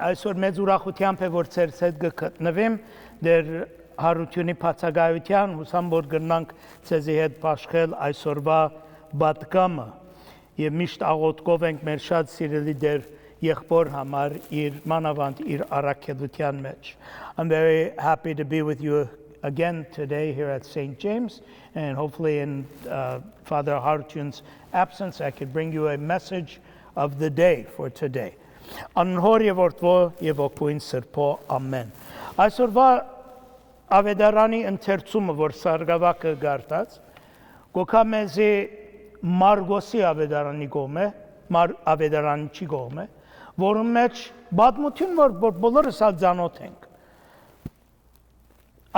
Այսօր մեծ ուրախությամբ է, որ ձեզ հետ գտնվեմ դեր հարությունի բացակայության, հուսամ որ գնանք ձեզի հետ բաշխել այսօրվա պատգամը եւ միշտ աղոթքով ենք մեր շատ սիրելի դեր եղբոր համար իր մանավանդ իր առաքելության մեջ. I'm very happy to be with you again today here at St. James, and hopefully in Father Harutyun's absence I could bring you a message of the day for today. Անհոր եւ որդվո եւ օգուին սրբո ամեն. Այսօրվա ավետարանի ընթերցումը, որ սարգսակը գարտած, գոքա մեզի Մարգոսի ավետարանի կողմը, ավետարանչի կողմը, որում մեջ պատմություն, որ բոլորս ծանոթ ենք.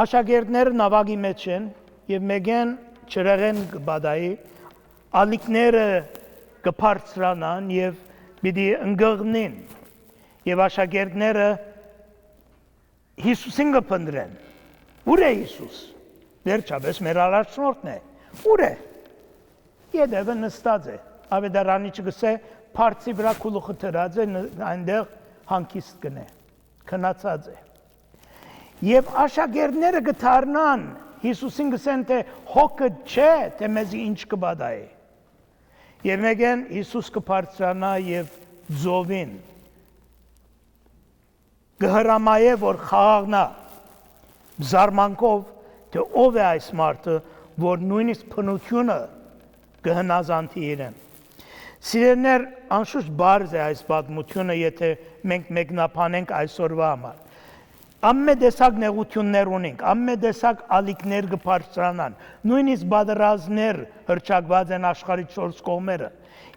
Աշակերտները նավակի մեջ են եւ մեգեն չրեղեն կբադայի, ալիքները կբարձրանան եւ պիտի ընկղնին եւ աշակերտները Հիսուսին կփնտրեն. Ուր է Հիսուս? Վերջապես մեր առաջնորդն է. Ուր է? Յետևը նստած է. Ավետարանիչը գսե փարծի վրա գլուխը դրած է, այնտեղ հանգիստ կնե. Քնացած է. Եվ աշակերտները կդառնան Հիսուսին գսեն թե հոգը չէ, թե մեզի ինչ կբադայի. Եվ մեգեն Հիսուս կբարձրանա եւ ձովին կհրամայե որ խաղաղնա զարմանքով թե ով է այս մարդը, որ նույնիսկ փնությունը կհնազանդի իրեն. Սիրելիներ, անշուշտ բարձ է այս պատմությունը, եթե մենք մեկնաբանենք այսօրվա համար. Ամենտեսակ նեղություններ ունենք, ամենտեսակ ալիքներ կբարձրանան, նույնիսկ բادرազներ հրճակված են աշխարհի 4 կողմերը.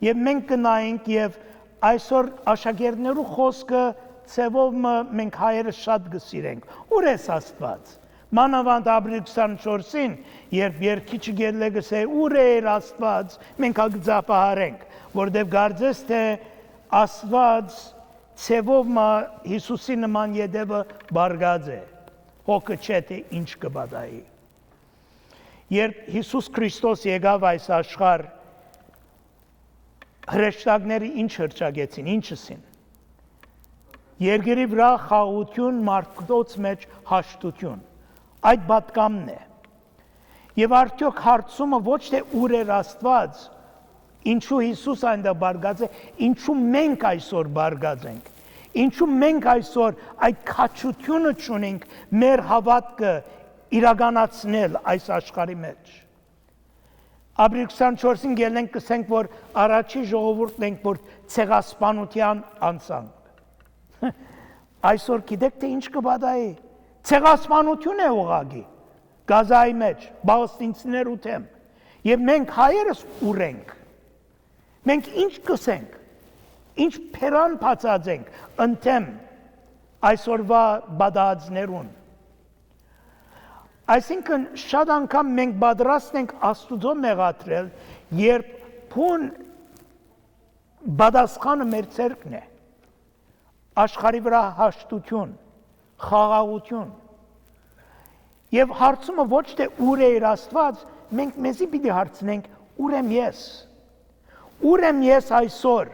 Եվ մենք կնայենք եւ այսօր աշակերտներու խոսքը ցևով մենք հայերը շատ կսիրենք. Ուր է Աստված? Մանավանդ ապրիլ 24-ին, երբ երկիչը գելը գսե ուր է Աստված, մենք կձապահարենք, որտեղ կարծես թե Աստված ցևով Հիսուսի նման յետևը բարգած է, հոգը չէ թե ինչ կբադայի. Երբ Հիսուս Քրիստոս եկավ այս աշխարհ, հրեշտակները ինչ հրճակեցին, ինչսին. Երկրի վրա խաղաղություն, մարդկոց մեջ հաշտություն. Այդ պատգամն է. Եվ արդյոք հարցումը ոչ թե ուր էր Աստված, ինչու Հիսուս այնտեղ բարգած է, ինչու մենք այսօր բարգած ենք, ինչու մենք այսօր այդ քաջությունը չունենք մեր հավատքը իրականացնել այս աշխարհի մեջ. Ապրիլ 24-ին գելենք կսենք, որ առաջի ժողովուրդն ենք, որ ցեղասպանության անցանք. Այսօր գիտեք թե ինչ կբադայի, ցեղասպանություն է ուղղակի, Գազայի մեջ, բաղստինցիներ ուտեմ, եւ մենք հայերս ուր ենք, մենք ինչ կսենք, ինչ փերան բացածենք, ընթեմ այսօրվա բադածներուն. Այսինքն շատ անգամ մենք պատրաստ ենք Աստուծո մեղադրել, երբ փուն բադասխանը մեր ցերկն է, աշխարհի վրա հաշտություն, խաղաղություն. Եվ հարցումը ոչ թե ուր է Աստված, մենք մեզի պիտի հարցնենք ուր եմ ես։ Ուր եմ ես այսօր,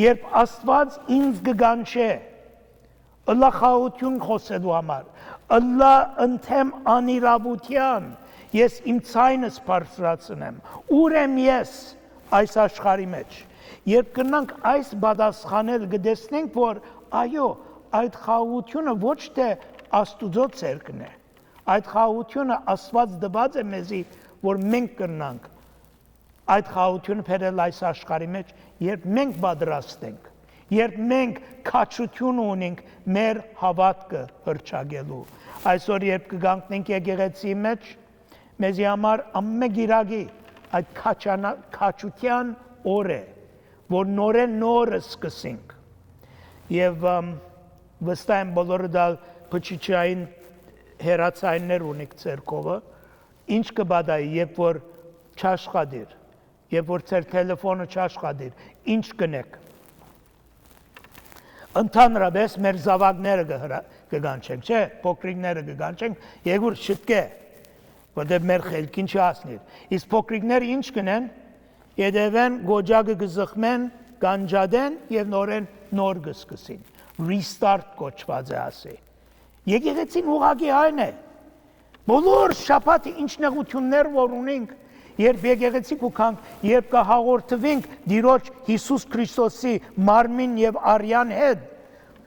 երբ Աստված ինձ կգանչե, ըլլա խաղաղություն խոսելու համար, ըլլա ընթեմ անիրավության, ես իմ ցայնս բարձրացնեմ, ուր եմ ես այս աշխարհի մեջ։ Երբ կնանք այս պատասխանել կտեսնենք, որ այո, այդ խաղաղությունը ոչ թե Աստուծո ցերկն է, այդ խաղաղությունը Աստված տված է մեզի, որ մենք կրնանք այդ խաղաղությունը բերել այս աշխարհի մեջ, երբ մենք պատրաստ ենք, երբ մենք քաջություն ունենք մեր հավատքը հրճակելու. Այսօր երբ կգանքնենք եկեղեցի մեջ, մեզի համար ամենագիրագի այդ քաջության օր է, որ նորեն նորը սկսենք։ Եվ վստահ եմ բոլորը դա փչիչային հերացայիններ ունիք ցերկովը, ինչ կբադայի, երբ որ չաշխատիր, երբ որ ձեր տելեֆոնը չաշխատիր, ինչ կնեք։ Ընդհանրապես մեր զավակները կգանչենք, չէ, փոքրիկները կգանչենք, եկուր շտկե, որտեղ մեր խելքին չհասնիր։ Իսկ փոքրիկները ինչ կնեն, յետևեն գոջակը կզխմեն, կանջադեն եւ նորեն նոր կսկսին, restart կոչված է ասի։ Եկեղեցին ուղղակի այն է։ Բոլոր շաբաթի ինչ նեղություններ որ ունենք, երբ եկեղեցի կուքանք, երբ կհաղորդվենք Տիրոջ Հիսուս Քրիստոսի մարմին եւ արյան հետ,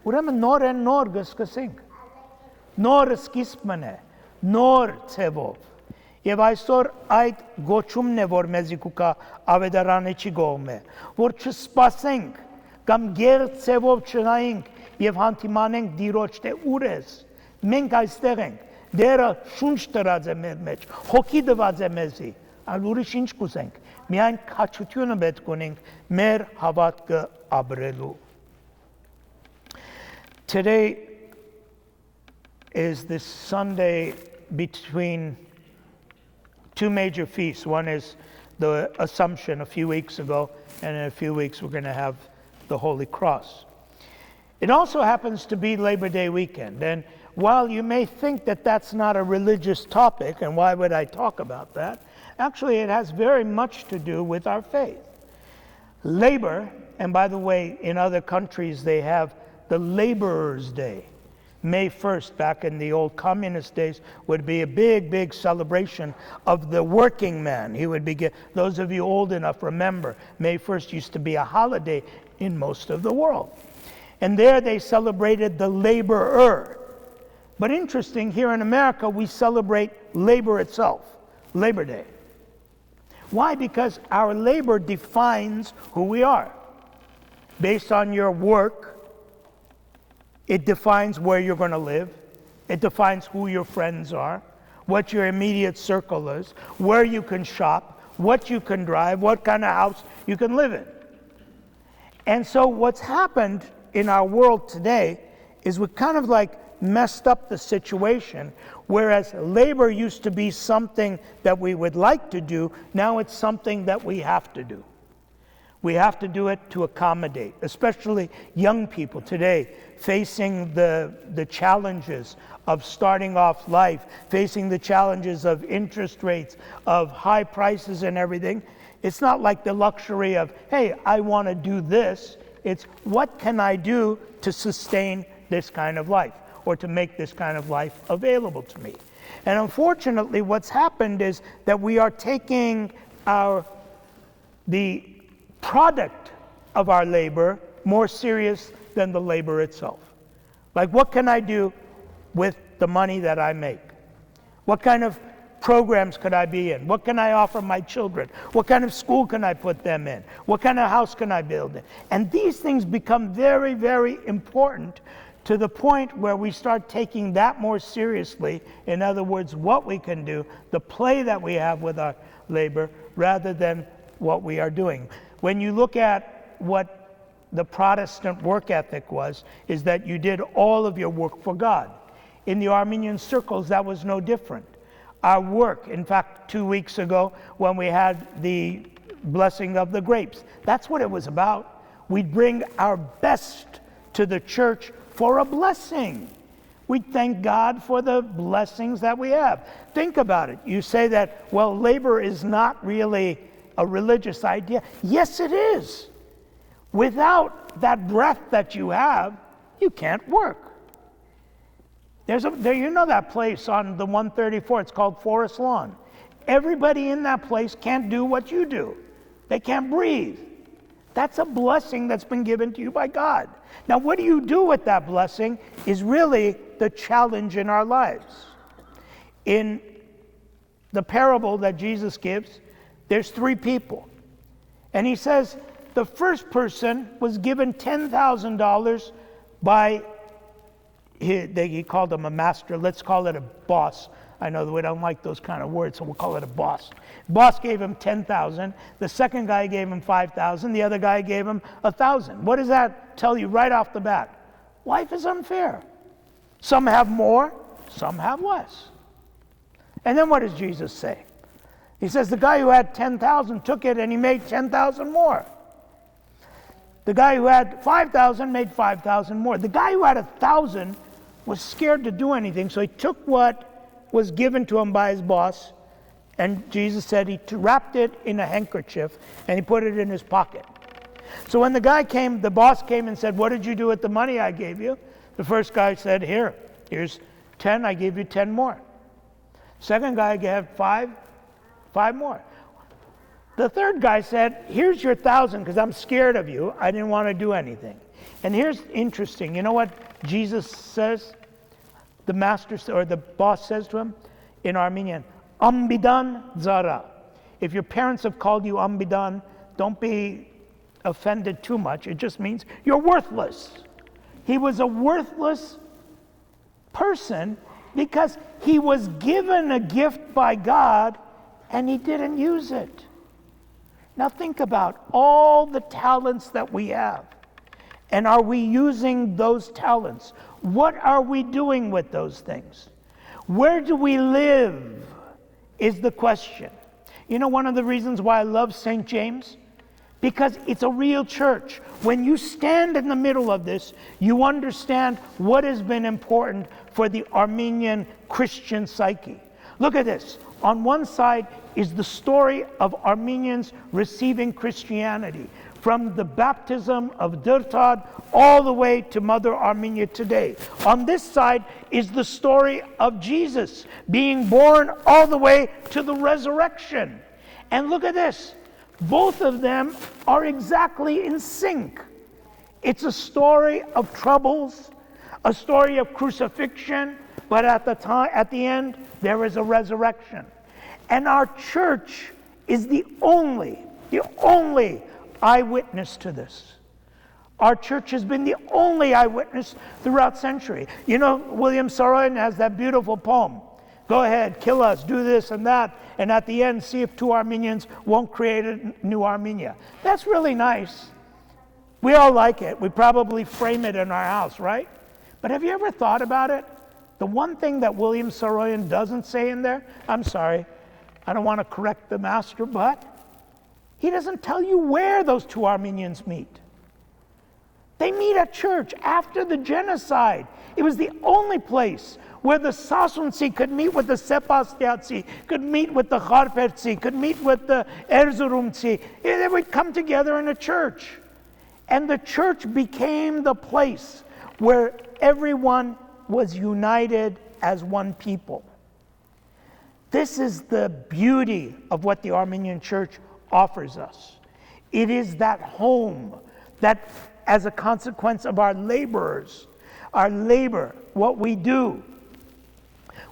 ուրեմն նոր կսկսենք։ Նոր սկիզբն է, նոր ցևով։ Եվ այսօր այդ գոչումն է, որ մեզի կուկա ավետարանիչի կողմը, որ չսպասենք կամ գերտ ցևով չնայենք եւ հանդիմանենք Տիրոջ թե ուր ես։ Մենք այստեղ ենք։ Դերը շունչ տրած է մեր մեջ, հոգի տված է մեզի, այլ ուրիշ ինչ կուզենք։ Միայն քաջությունը պետք ունենք մեր հավատքը ապրելու։ Today is this Sunday between two major feasts. One is the Assumption a few weeks ago, and in a few weeks we're going to have the Holy Cross. It also happens to be Labor Day weekend, and while you may think that that's not a religious topic, and why would I talk about that, actually it has very much to do with our faith. Labor, and by the way, in other countries they have the Laborers' Day. May 1st, back in the old communist days, would be a big celebration of the working man. He would be, those of you old enough remember, May 1st used to be a holiday in most of the world. And there they celebrated the laborer. But interesting, here in America, we celebrate labor itself, Labor Day. Why? Because our labor defines who we are. Based on your work, it defines where you're going to live. It defines who your friends are, what your immediate circle is, where you can shop, what you can drive, what kind of house you can live in. And so what's happened in our world today is we kind of like messed up the situation. Whereas labor used to be something that we would like to do, now it's something that we have to do. We have to do it to accommodate, especially young people today facing the challenges of starting off life, facing the challenges of interest rates, of high prices and everything. It's not like the luxury of, hey, I want to do this. It's what can I do to sustain this kind of life or to make this kind of life available to me. And unfortunately, what's happened is that we are taking the product of our labor more serious than the labor itself. Like, what can I do with the money that I make? What kind of programs could I be in? What can I offer my children? What kind of school can I put them in? What kind of house can I build in? And these things become very important to the point where we start taking that more seriously. In other words, what we can do, the play that we have with our labor, rather than what we are doing. When you look at what the Protestant work ethic was, is that you did all of your work for God. In the Armenian circles, that was no different. Our work, in fact, 2 weeks ago, when we had the blessing of the grapes, that's what it was about. We'd bring our best to the church for a blessing. We thank God for the blessings that we have. Think about it. You say that, well, labor is not really a religious idea. Yes, it is. Without that breath that you have, you can't work. You know that place on the 134, it's called Forest Lawn. Everybody in that place can't do what you do. They can't breathe. That's a blessing that's been given to you by God. Now, what do you do with that blessing is really the challenge in our lives. In the parable that Jesus gives, there's 3 people. And he says the first person was given $10,000 by, he called him a master. Let's call it a boss. I know that we don't like those kind of words, so we'll call it a boss. Boss gave him $10,000. The second guy gave him $5,000. The other guy gave him $1,000. What does that tell you right off the bat? Life is unfair. Some have more, some have less. And then what does Jesus say? He says the guy who had 10,000 took it and he made 10,000 more. The guy who had 5,000 made 5,000 more. The guy who had 1,000 was scared to do anything, so he took what was given to him by his boss, and Jesus said he wrapped it in a handkerchief and he put it in his pocket. So when the boss came and said, what did you do with the money I gave you? The first guy said, here's 10, I gave you 10 more. Second guy gave 5 more. The third guy said, here's your 1,000 because I'm scared of you. I didn't want to do anything. And here's interesting. You know what Jesus says? The master or the boss says to him in Armenian, Ambidan zara. If your parents have called you Ambidan, don't be offended too much. It just means you're worthless. He was a worthless person because he was given a gift by God and he didn't use it. Now think about all the talents that we have. And are we using those talents? What are we doing with those things? Where do we live is the question. You know one of the reasons why I love St. James? Because it's a real church. When you stand in the middle of this, you understand what has been important for the Armenian Christian psyche. Look at this. On one side is the story of Armenians receiving Christianity, from the baptism of Dirtad all the way to Mother Armenia today. On this side is the story of Jesus being born all the way to the resurrection. And look at this. Both of them are exactly in sync. It's a story of troubles, a story of crucifixion, but at the end, there is a resurrection. And our church is the only eyewitness to this. Our church has been the only eyewitness throughout century. You know, William Saroyan has that beautiful poem. Go ahead, kill us, do this and that, and at the end, see if two Armenians won't create a new Armenia. That's really nice. We all like it. We probably frame it in our house, right? But have you ever thought about it? The one thing that William Saroyan doesn't say in there, I'm sorry, I don't want to correct the master, but he doesn't tell you where those two Armenians meet. They meet at church after the genocide. It was the only place where the Sasunci could meet with the Sebastiatsi, could meet with the Kharpertsi, could meet with the Erzurumci. They would come together in a church. And the church became the place where everyone was united as one people. This is the beauty of what the Armenian Church offers us. It is that home that, as a consequence of our labor, what we do,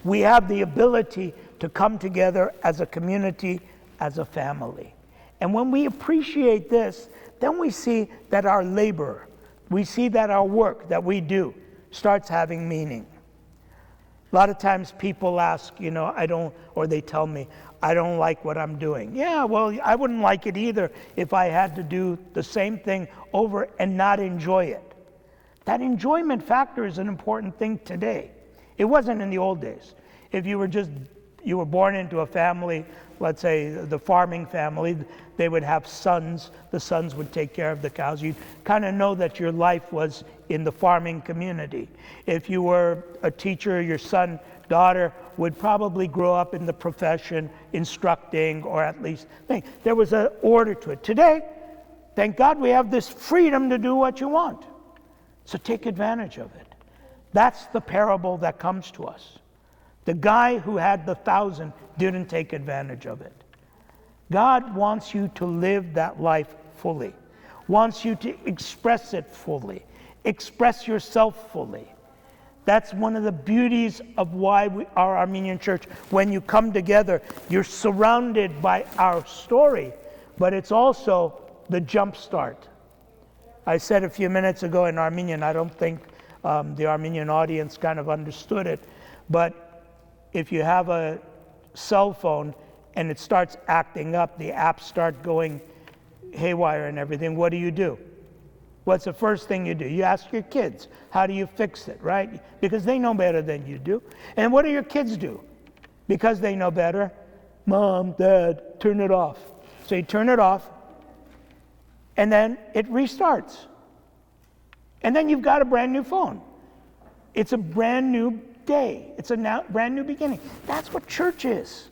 we have the ability to come together as a community, as a family. And when we appreciate this, then we see that our labor, we see that our work that we do starts having meaning. A lot of times people ask, or they tell me, I don't like what I'm doing. Yeah, well, I wouldn't like it either if I had to do the same thing over and not enjoy it. That enjoyment factor is an important thing today. It wasn't in the old days. If you were born into a family, let's say the farming family, they would have sons. The sons would take care of the cows. You'd kind of know that your life was in the farming community. If you were a teacher, your son, daughter would probably grow up in the profession, instructing, or at least there was an order to it. Today, thank God we have this freedom to do what you want. So take advantage of it. That's the parable that comes to us. The guy who had the 1,000 didn't take advantage of it. God wants you to live that life fully, wants you to express it fully, express yourself fully. That's one of the beauties of why our Armenian Church, when you come together, you're surrounded by our story, but it's also the jump start. I said a few minutes ago in Armenian, I don't think the Armenian audience kind of understood it, but if you have a cell phone and it starts acting up, the apps start going haywire and everything, what do? What's the first thing you do? You ask your kids, how do you fix it, right? Because they know better than you do. And what do your kids do? Because they know better, Mom, Dad, turn it off. So you turn it off, and then it restarts. And then you've got a brand new phone. It's a brand new day. It's a brand new beginning. That's what church is.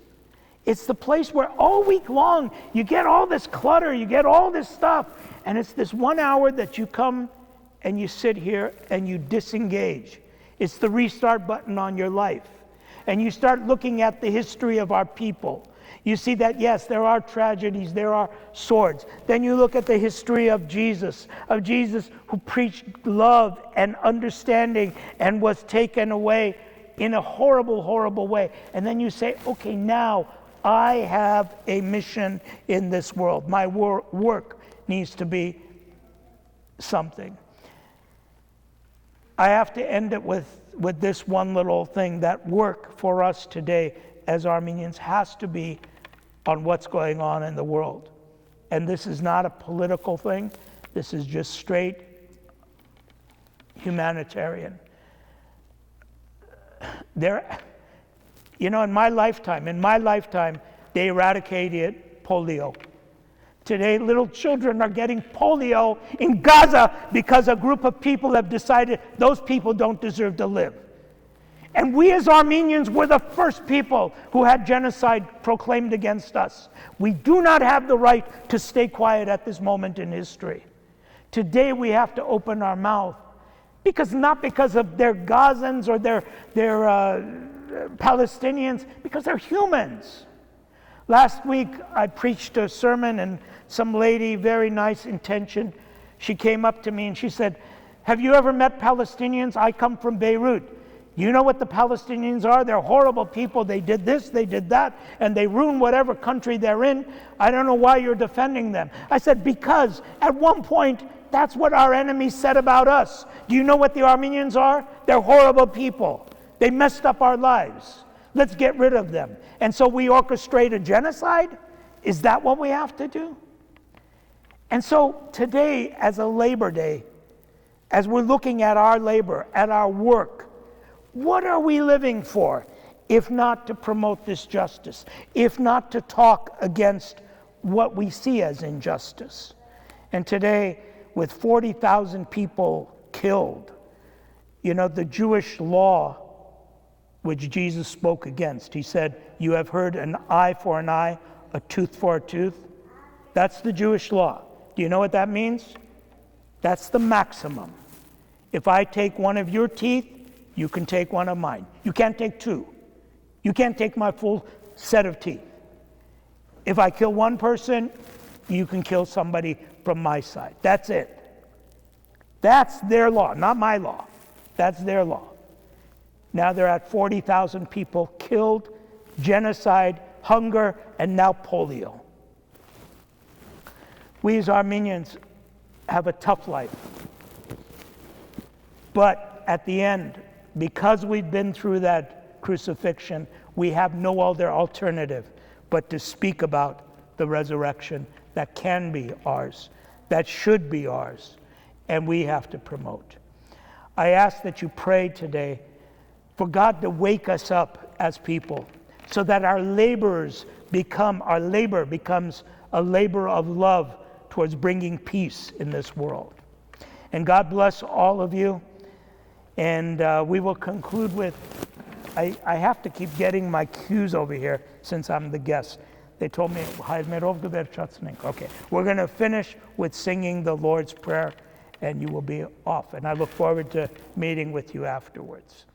It's the place where all week long you get all this clutter, you get all this stuff, And it's this 1 hour that you come and you sit here and you disengage. It's the restart button on your life. And you start looking at the history of our people. You see that, yes, there are tragedies, there are swords. Then you look at the history of Jesus who preached love and understanding and was taken away in a horrible, horrible way. And then you say, okay, now I have a mission in this world. My work needs to be something. I have to end it with this one little thing, that work for us today as Armenians has to be on what's going on in the world. And this is not a political thing. This is just straight humanitarian. In my lifetime, they eradicated polio. Today, little children are getting polio in Gaza because a group of people have decided those people don't deserve to live. And we as Armenians were the first people who had genocide proclaimed against us. We do not have the right to stay quiet at this moment in history. Today we have to open our mouth, not because of their Gazans or their Palestinians, because they're humans. Last week I preached a sermon and some lady, very nice intention, she came up to me and she said, "Have you ever met Palestinians? I come from Beirut. You know what the Palestinians are? They're horrible people. They did this, they did that, and they ruin whatever country they're in. I don't know why you're defending them." I said, because at one point, that's what our enemies said about us. Do you know what the Armenians are? They're horrible people. They messed up our lives. Let's get rid of them. And so we orchestrate a genocide? Is that what we have to do? And so today, as a Labor Day, as we're looking at our labor, at our work, what are we living for, if not to promote this justice, if not to talk against what we see as injustice? And today, with 40,000 people killed, the Jewish law, which Jesus spoke against, he said, "You have heard an eye for an eye, a tooth for a tooth." That's the Jewish law. Do you know what that means? That's the maximum. If I take one of your teeth, you can take one of mine. You can't take two. You can't take my full set of teeth. If I kill one person, you can kill somebody from my side. That's it. That's their law, not my law. That's their law. Now they're at 40,000 people killed, genocide, hunger, and now polio. We as Armenians have a tough life. But at the end, because we've been through that crucifixion, we have no other alternative but to speak about the resurrection that can be ours, that should be ours, and we have to promote. I ask that you pray today for God to wake us up as people so that our labor becomes a labor of love towards bringing peace in this world. And God bless all of you. And we will conclude with, I have to keep getting my cues over here since I'm the guest. They told me, okay, we're going to finish with singing the Lord's Prayer, and you will be off. And I look forward to meeting with you afterwards.